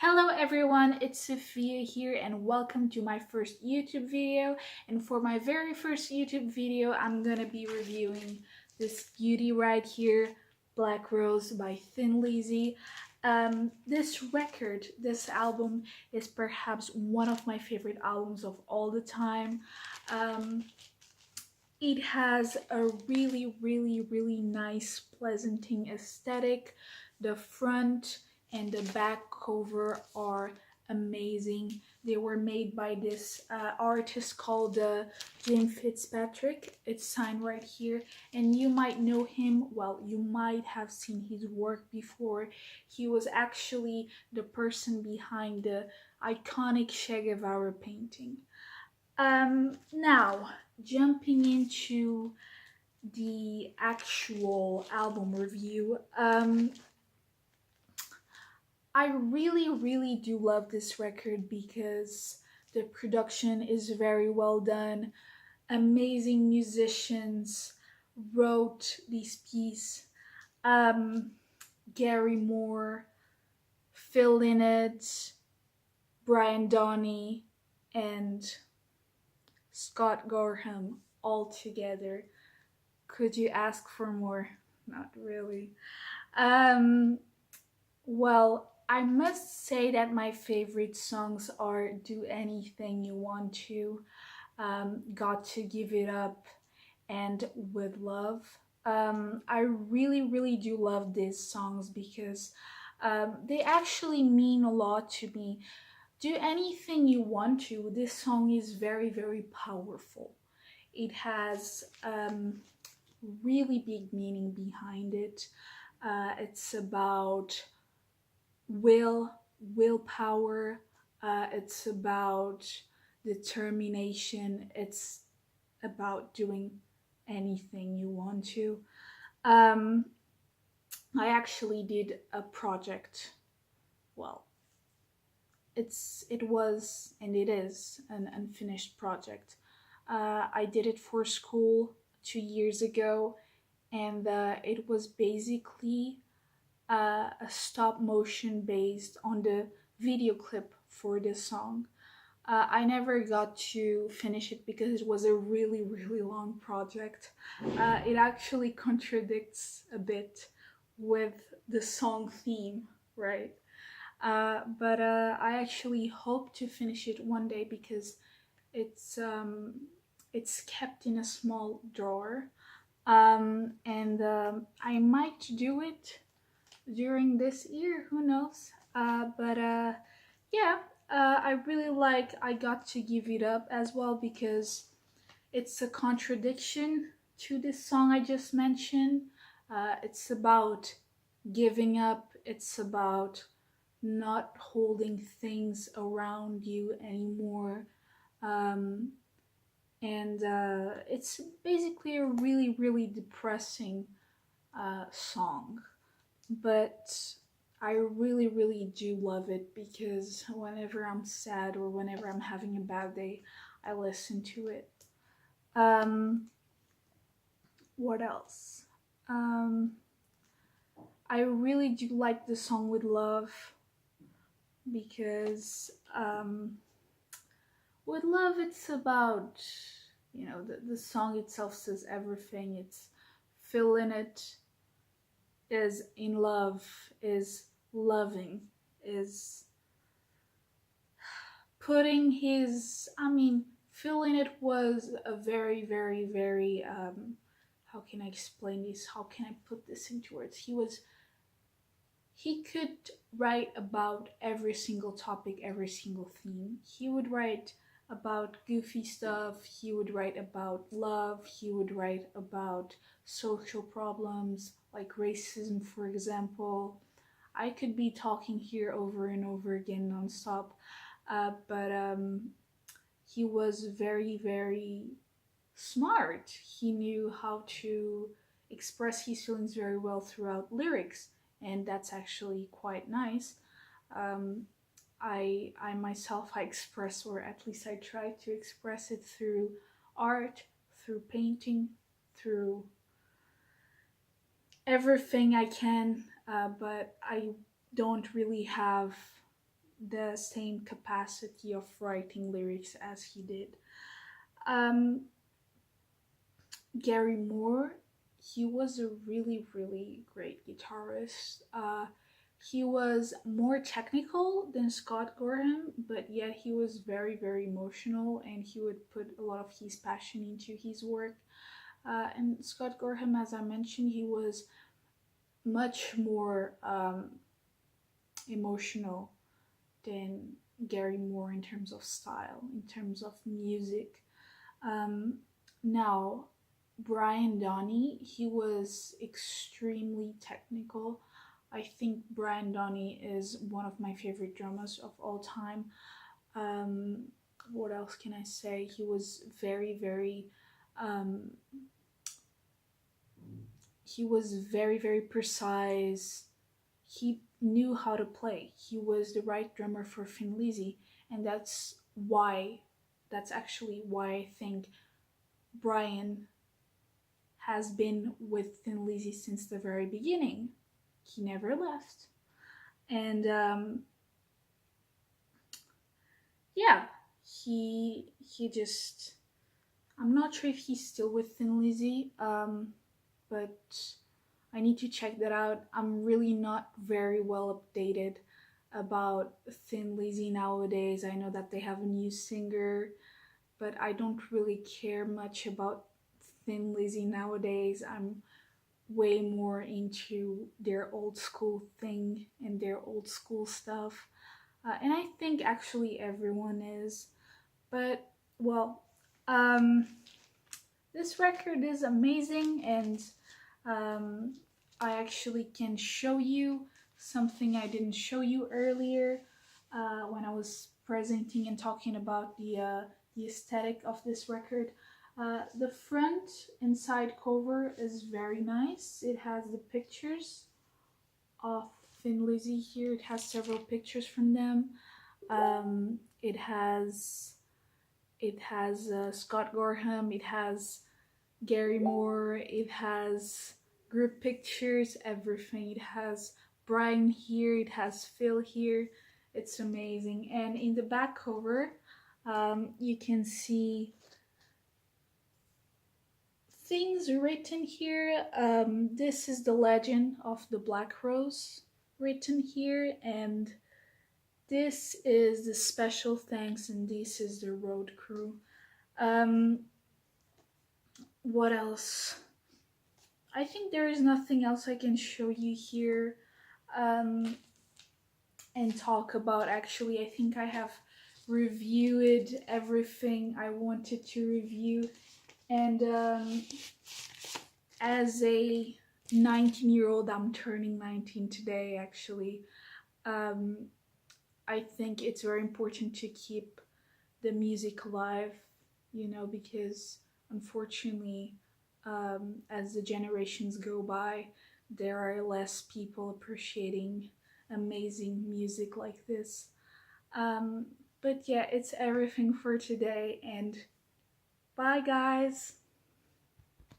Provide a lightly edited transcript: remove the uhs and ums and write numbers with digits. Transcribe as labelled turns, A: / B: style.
A: Hello everyone, it's Sophia here and welcome to my first YouTube video. And for my very first YouTube video, I'm gonna be reviewing this beauty right here, Black Rose by Lizzy. This album is perhaps one of my favorite albums of all the time. Um, it has a really nice pleasanting aesthetic. The front and the back cover are amazing. They were made by this artist called James Fitzpatrick. It's signed right here, and you might know him. Well, you might have seen his work before. He was actually the person behind the iconic Che Guevara painting. Now, jumping into the actual album review, I really do love this record because the production is very well done. Amazing musicians wrote these pieces. Um, Gary Moore, Phil Lynott, Brian Donnie, and Scott Gorham all together. Could you ask for more? Not really. Um, well, I must say that my favorite songs are Do Anything You Want to, Got to Give It Up, and With Love. I really do love these songs because they actually mean a lot to me. Do Anything You Want to, this song is very powerful. It has really big meaning behind it. It's about willpower. It's about determination. It's about doing anything you want to. Um, I actually did a project. Well, it was and it is an unfinished project. I did it for school 2 years ago, and it was basically a stop motion based on the video clip for this song. I never got to finish it because it was a really long project. It actually contradicts a bit with the song theme, right? But I actually hope to finish it one day because it's um, it's kept in a small drawer, and I might do it during this year. Who knows? But yeah, I really like I Got to Give It Up as well because it's a contradiction to this song I just mentioned. It's about giving up. It's about not holding things around you anymore. Um, and it's basically a really depressing song. But I really do love it because whenever I'm sad or whenever I'm having a bad day, I listen to it. Um, what else? Um, I really do like the song With Love because with love it's about, the song itself says everything. It's feeling it, is in love, is loving, is putting his, feeling it was a very how can I explain this, how can I put this into words? He could write about every single topic, every single theme. He would write about goofy stuff, he would write about love, he would write about social problems like racism, for example. I could be talking here over and over again nonstop, but he was very smart. He knew how to express his feelings very well throughout lyrics, and that's actually quite nice. Um, I myself, I express, or at least I try to express it through art, through painting, through everything I can, but I don't really have the same capacity of writing lyrics as he did. Um, Gary Moore, he was a really, really great guitarist. He was more technical than Scott Gorham, but yet he was very, very emotional and he would put a lot of his passion into his work. And Scott Gorham, as I mentioned, he was much more emotional than Gary Moore in terms of style, in terms of music. Um, Now, Brian Donnie, he was extremely technical. I think Brian Donnie is one of my favorite drummers of all time. Um, what else can I say? He was um, very precise. He knew how to play. He was the right drummer for Thin Lizzy, and that's actually why I think Brian has been with Thin Lizzy since the very beginning. He never left. And yeah, he just, I'm not sure if he's still with Thin Lizzy, but I need to check that out. I'm really not very well updated about Thin Lizzy nowadays. I know that they have a new singer, but I don't really care much about Thin Lizzy nowadays. I'm way more into their old school thing and their old school stuff. And I think actually everyone is. But, well, um, this record is amazing, and um, I actually can show you something I didn't show you earlier when I was presenting and talking about the aesthetic of this record. The front and side cover is very nice. It has the pictures of Thin Lizzy here. It has several pictures from them. It has Scott Gorham. It has Gary Moore. It has group pictures. Everything. It has Brian here. It has Phil here. It's amazing. And in the back cover, you can see things written here. This is the legend of the Black Rose written here, and this is the special thanks, and this is the road crew. Um, what else? I think there is nothing else I can show you here um, and talk about. Actually, I think I have reviewed everything I wanted to review, and as a 19-year-old, I'm turning 19 today actually. um, I think it's very important to keep the music alive, because unfortunately, as the generations go by, there are less people appreciating amazing music like this. um, but yeah, it's everything for today, and bye guys.